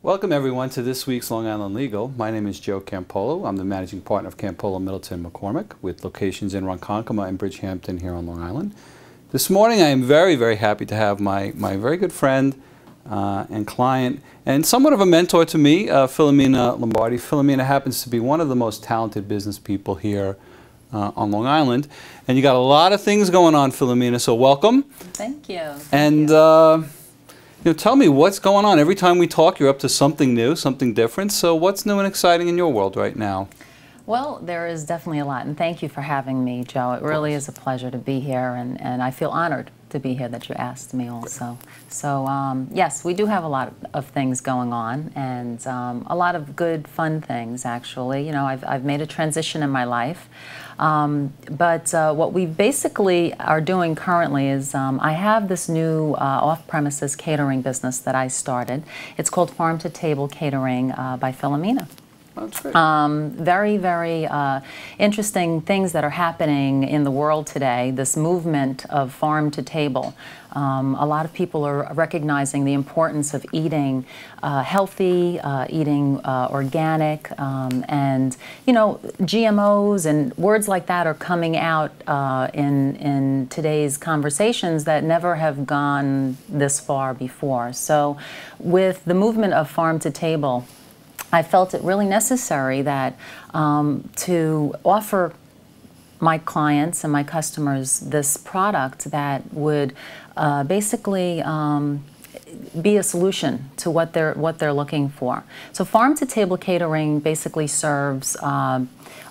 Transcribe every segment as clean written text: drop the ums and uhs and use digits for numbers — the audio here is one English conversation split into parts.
Welcome everyone to this week's Long Island Legal. My name is Joe Campolo. I'm the managing partner of Campolo, Middleton, McCormick, with locations in Ronkonkoma and Bridgehampton here on Long Island. This morning I am very happy to have my very good friend and client and somewhat of a mentor to me, Filomena Lombardi. Filomena happens to be one of the most talented business people here on Long Island. And you got a lot of things going on, Filomena, so welcome. Thank you. And you know, tell me what's going on. Every time we talk, you're up to something new, something different. So what's new and exciting in your world right now? Well, there is definitely a lot, and thank you for having me, Joe. It really is a pleasure to be here, and I feel honored to be here that you asked me also. So yes, we do have a lot of things going on, and a lot of good, fun things, actually. You know, I've made a transition in my life, but what we basically are doing currently is I have this new off-premises catering business that I started. It's called Farm to Table Catering by Filomena. That's great. Very interesting things that are happening in the world today, this movement of farm to table. A lot of people are recognizing the importance of eating healthy, eating organic, and, you know, GMOs and words like that are coming out in today's conversations that never have gone this far before. So with the movement of farm to table, I felt it really necessary that to offer my clients and my customers this product that would basically be a solution to what they're looking for. So farm to table catering basically serves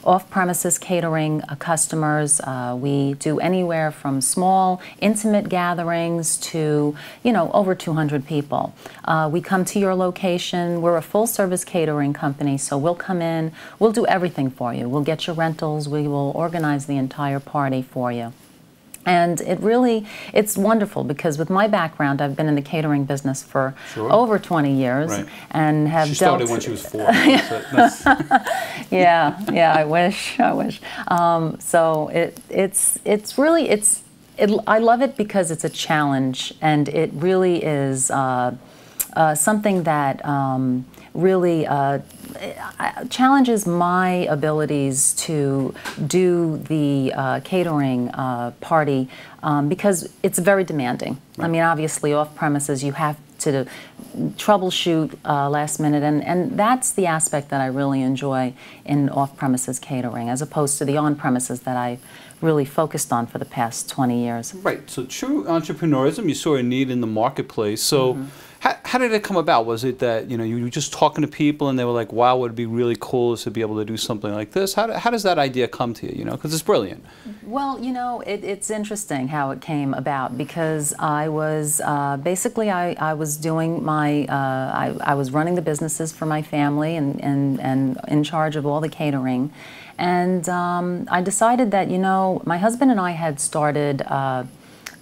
off-premises catering customers. We do anywhere from small, intimate gatherings to, you know, over 200 people. We come to your location. We're a full-service catering company, so we'll come in. We'll do everything for you. We'll get your rentals. We will organize the entire party for you. And it's wonderful because with my background, I've been in the catering business for over 20 years, and have She started when she was 4. yeah, I wish. So I love it because it's a challenge, and it really is something that really challenges my abilities to do the catering party because it's very demanding. I mean, obviously, off-premises, you have to troubleshoot last minute, and that's the aspect that I really enjoy in off-premises catering, as opposed to the on-premises that I really focused on for the past 20 years. Right, so true entrepreneurism, you saw a need in the marketplace. So how did it come about? Was it that, you know, you were just talking to people and they were like, wow, it would be really cool to be able to do something like this? How does that idea come to you, you know, because it's brilliant? Well, you know, it's interesting how it came about, because I was basically I was doing my I was running the businesses for my family and in charge of all the catering, and I decided that, you know, my husband and I had started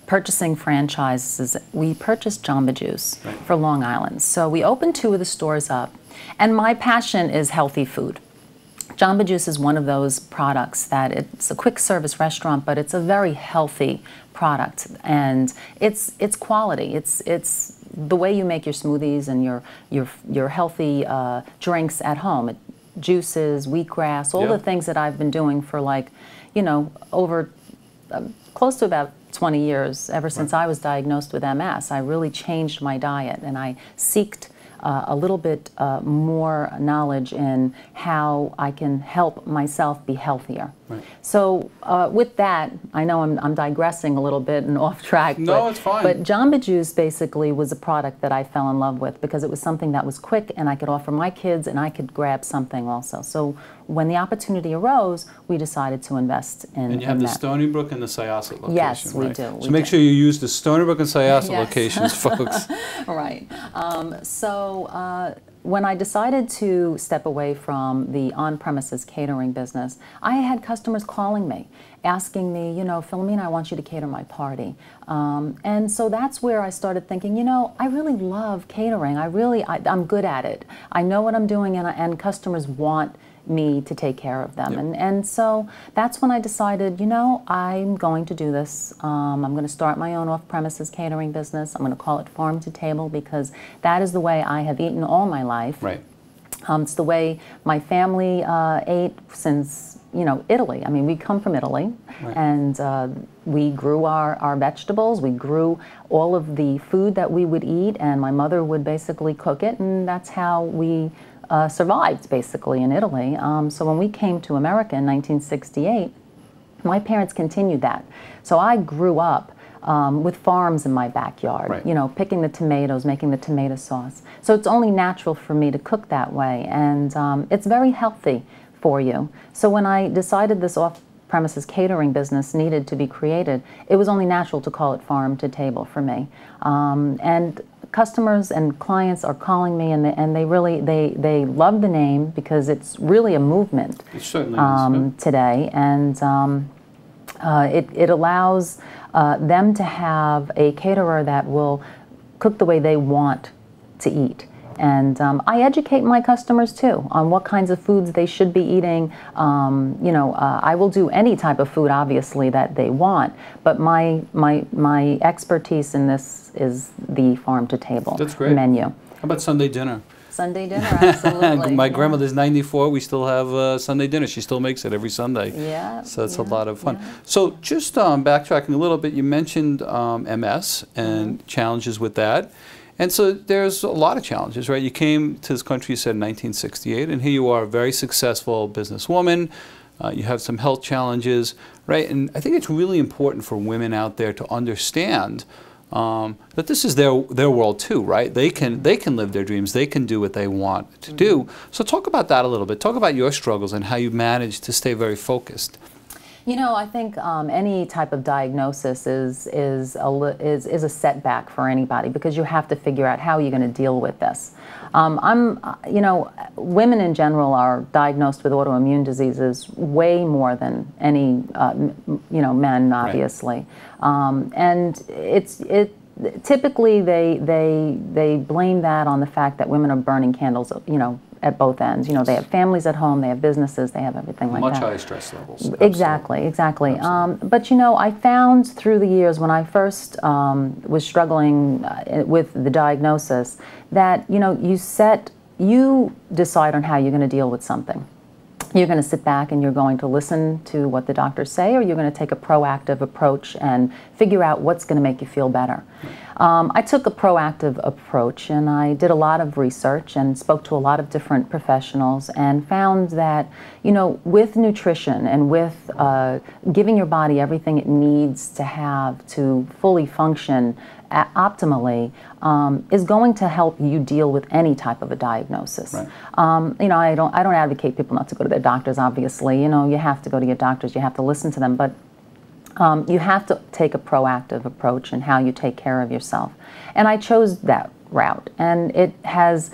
purchasing franchises. We purchased Jamba Juice for Long Island. So we opened 2 of the stores up, and my passion is healthy food. Jamba Juice is one of those products that it's a quick service restaurant, but it's a very healthy product, and it's quality. It's the way you make your smoothies and your healthy drinks at home. Juices, wheatgrass, all the things that I've been doing for, like, you know, over close to about 20 years, ever since I was diagnosed with MS. I really changed my diet, and I seeked a little bit more knowledge in how I can help myself be healthier. So with that, I know I'm digressing a little bit and off track. No, it's fine. But Jamba Juice basically was a product that I fell in love with because it was something that was quick, and I could offer my kids, and I could grab something also. So when the opportunity arose, we decided to invest in that. And you have the Stony Brook and the Syosset location, yes, we do. So make sure you use the Stony Brook and Syosset locations, folks. Right. When I decided to step away from the on-premises catering business, I had customers calling me, asking me, you know, Filomena, I want you to cater my party. And so that's where I started thinking, you know, I really love catering. I'm good at it. I know what I'm doing, and customers want me to take care of them. Yep. And so that's when I decided, you know, I'm going to do this. I'm going to start my own off-premises catering business. I'm going to call it Farm to Table because that is the way I have eaten all my life. Right. It's the way my family ate since, you know, Italy. I mean, we come from Italy, right. and we grew our vegetables. We grew all of the food that we would eat, and my mother would basically cook it, and that's how we survived, basically, in Italy. So when we came to America in 1968, my parents continued that. So I grew up with farms in my backyard, right. you know, picking the tomatoes, making the tomato sauce. So it's only natural for me to cook that way, and it's very healthy for you. So when I decided this off-premises catering business needed to be created, it was only natural to call it Farm to Table for me. And customers and clients are calling me, and they really they love the name because it's really a movement. It certainly is. Today, and it allows them to have a caterer that will cook the way they want to eat. And I educate my customers too on what kinds of foods they should be eating. You know, I will do any type of food, obviously, that they want, but my expertise in this is the Farm to Table menu. How about Sunday dinner? Sunday dinner, absolutely. My grandmother's 94. We still have Sunday dinner. She still makes it every Sunday. Yeah. So it's a lot of fun. Yeah. So just backtracking a little bit, you mentioned MS and challenges with that. And so there's a lot of challenges, right? You came to this country, you said, in 1968, and here you are, a very successful businesswoman. You have some health challenges, right? And I think it's really important for women out there to understand that this is their world too, right? They can live their dreams. They can do what they want to do. So talk about that a little bit. Talk about your struggles and how you managed to stay very focused. You know, I think any type of diagnosis is a setback for anybody because you have to figure out how you're going to deal with this. You know, women in general are diagnosed with autoimmune diseases way more than any, you know, men, obviously. Right. And typically they blame that on the fact that women are burning candles, you know, at both ends. You know, they have families at home, they have businesses, they have everything like that. Much higher stress levels. Exactly, exactly. But you know, I found through the years when I first was struggling with the diagnosis that, you know, you decide on how you're going to deal with something. You're going to sit back and you're going to listen to what the doctors say, or you're going to take a proactive approach and figure out what's going to make you feel better. I took a proactive approach, and I did a lot of research and spoke to a lot of different professionals and found that, you know, with nutrition and with giving your body everything it needs to have to fully function optimally is going to help you deal with any type of a diagnosis. Right. You know, I don't advocate people not to go to their doctors, obviously. You know, you have to go to your doctors, you have to listen to them, but you have to take a proactive approach in how you take care of yourself. And I chose that route, and it has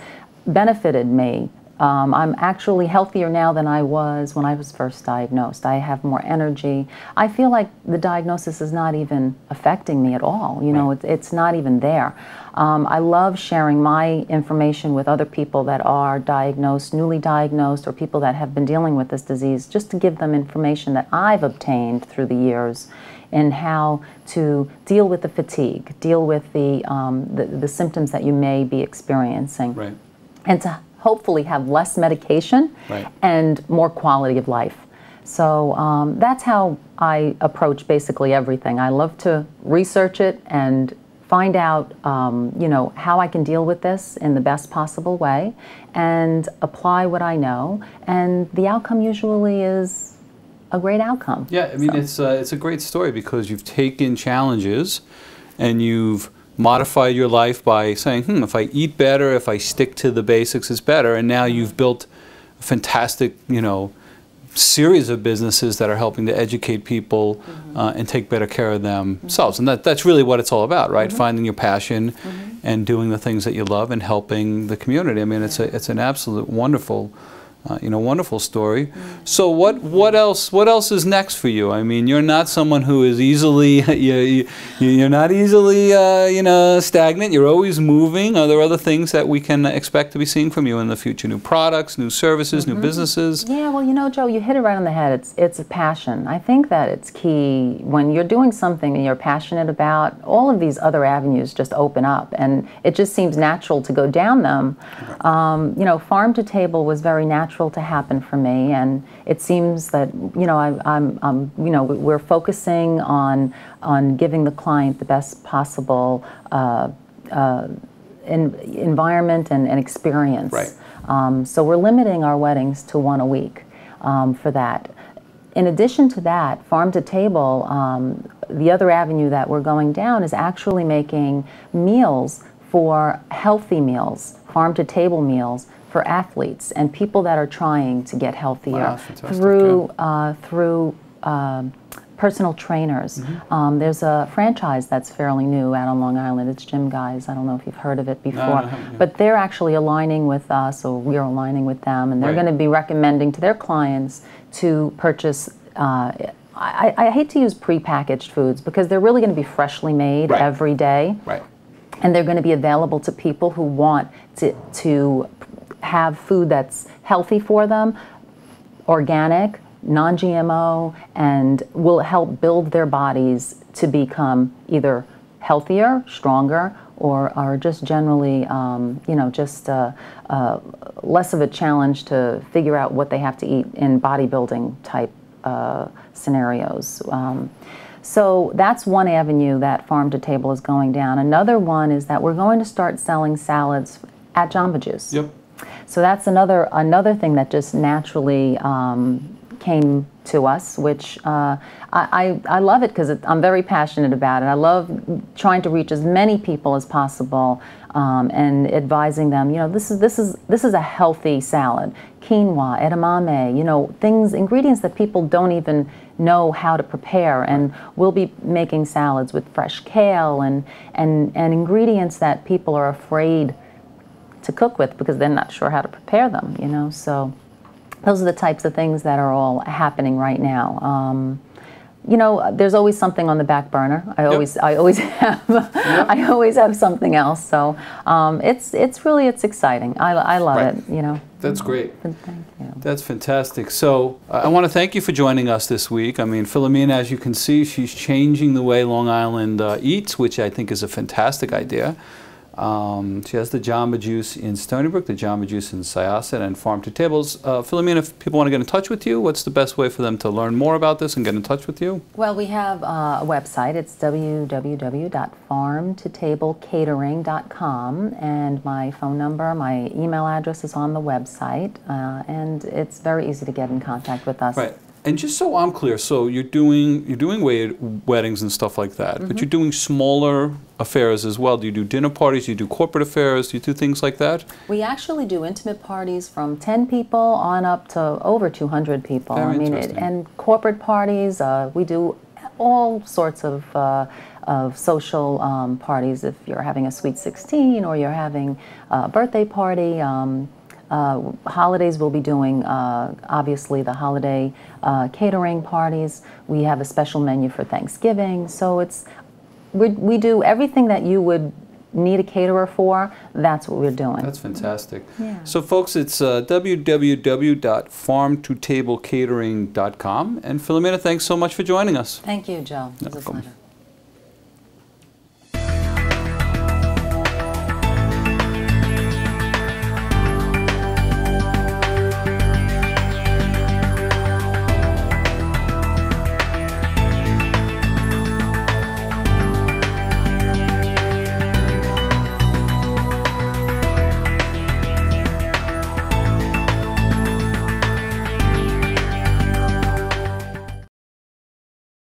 benefited me. I'm actually healthier now than I was when I was first diagnosed. I have more energy. I feel like the diagnosis is not even affecting me at all. You know, it's not even there. I love sharing my information with other people that are diagnosed, newly diagnosed, or people that have been dealing with this disease, just to give them information that I've obtained through the years in how to deal with the fatigue, deal with the symptoms that you may be experiencing, right. And to hopefully have less medication and more quality of life. So that's how I approach basically everything. I love to research it and find out, you know, how I can deal with this in the best possible way and apply what I know. And the outcome usually is a great outcome. Yeah, I mean, it's a great story because you've taken challenges and you've modified your life by saying, if I eat better, if I stick to the basics, it's better. And now you've built a fantastic, you know, series of businesses that are helping to educate people and take better care of themselves. And that's really what it's all about, right? Finding your passion and doing the things that you love and helping the community. I mean, it's an absolute wonderful Wonderful story. So what else is next for you? I mean, you're not someone who is easily you're not easily stagnant. You're always moving. Are there other things that we can expect to be seeing from you in the future? New products, new services, new businesses? Yeah, well, Joe, you hit it right on the head. It's a passion. I think that it's key when you're doing something and you're passionate about. All of these other avenues just open up, and it just seems natural to go down them. Farm to table was very natural to happen for me, and it seems that we're focusing on giving the client the best possible environment and experience. Right. So we're limiting our weddings to one a week for that. In addition to that, farm to table, the other avenue that we're going down is actually making meals for healthy meals, farm to table meals for athletes and people that are trying to get healthier through personal trainers. There's a franchise that's fairly new out on Long Island. It's Gym Guys. I don't know if you've heard of it before, but they're actually aligning with us, or we're aligning with them, and they're going to be recommending to their clients to purchase. I hate to use prepackaged foods because they're really going to be freshly made every day, and they're going to be available to people who want to have food that's healthy for them, organic, non-GMO, and will help build their bodies to become either healthier, stronger, or just generally, less of a challenge to figure out what they have to eat in bodybuilding type scenarios. So that's one avenue that farm to table is going down. Another one is that we're going to start selling salads at Jamba Juice. Yep. So that's another thing that just naturally came to us, which I love it because I'm very passionate about it. I love trying to reach as many people as possible and advising them. This is a healthy salad, quinoa, edamame. Ingredients that people don't even know how to prepare, and we'll be making salads with fresh kale and ingredients that people are afraid to cook with because they're not sure how to prepare them, so those are the types of things that are all happening right now. There's always something on the back burner. I always have I always have something else, so it's exciting. I love it, That's great. Thank you. That's fantastic. So I want to thank you for joining us this week. I mean, Filomena, as you can see, she's changing the way Long Island eats, which I think is a fantastic idea. She has the Jamba Juice in Stony Brook, the Jamba Juice in Syosset, and Farm to Tables. Filomena, if people want to get in touch with you, what's the best way for them to learn more about this and get in touch with you? Well, we have a website. It's www.farmtotablecatering.com, and my phone number, my email address is on the website, and it's very easy to get in contact with us. Right. And just so I'm clear, so you're doing weddings and stuff like that, but you're doing smaller affairs as well. Do you do dinner parties? Do you do corporate affairs? Do you do things like that? We actually do intimate parties from 10 people on up to over 200 people. Very interesting. And corporate parties. We do all sorts of social parties. If you're having a sweet 16 or you're having a birthday party. Holidays, we'll be doing, obviously, the holiday catering parties. We have a special menu for Thanksgiving. So we do everything that you would need a caterer for. That's what we're doing. That's fantastic. Yeah. So, folks, it's www.farmtotablecatering.com. And Filomena, thanks so much for joining us. Thank you, Joe. It was a pleasure.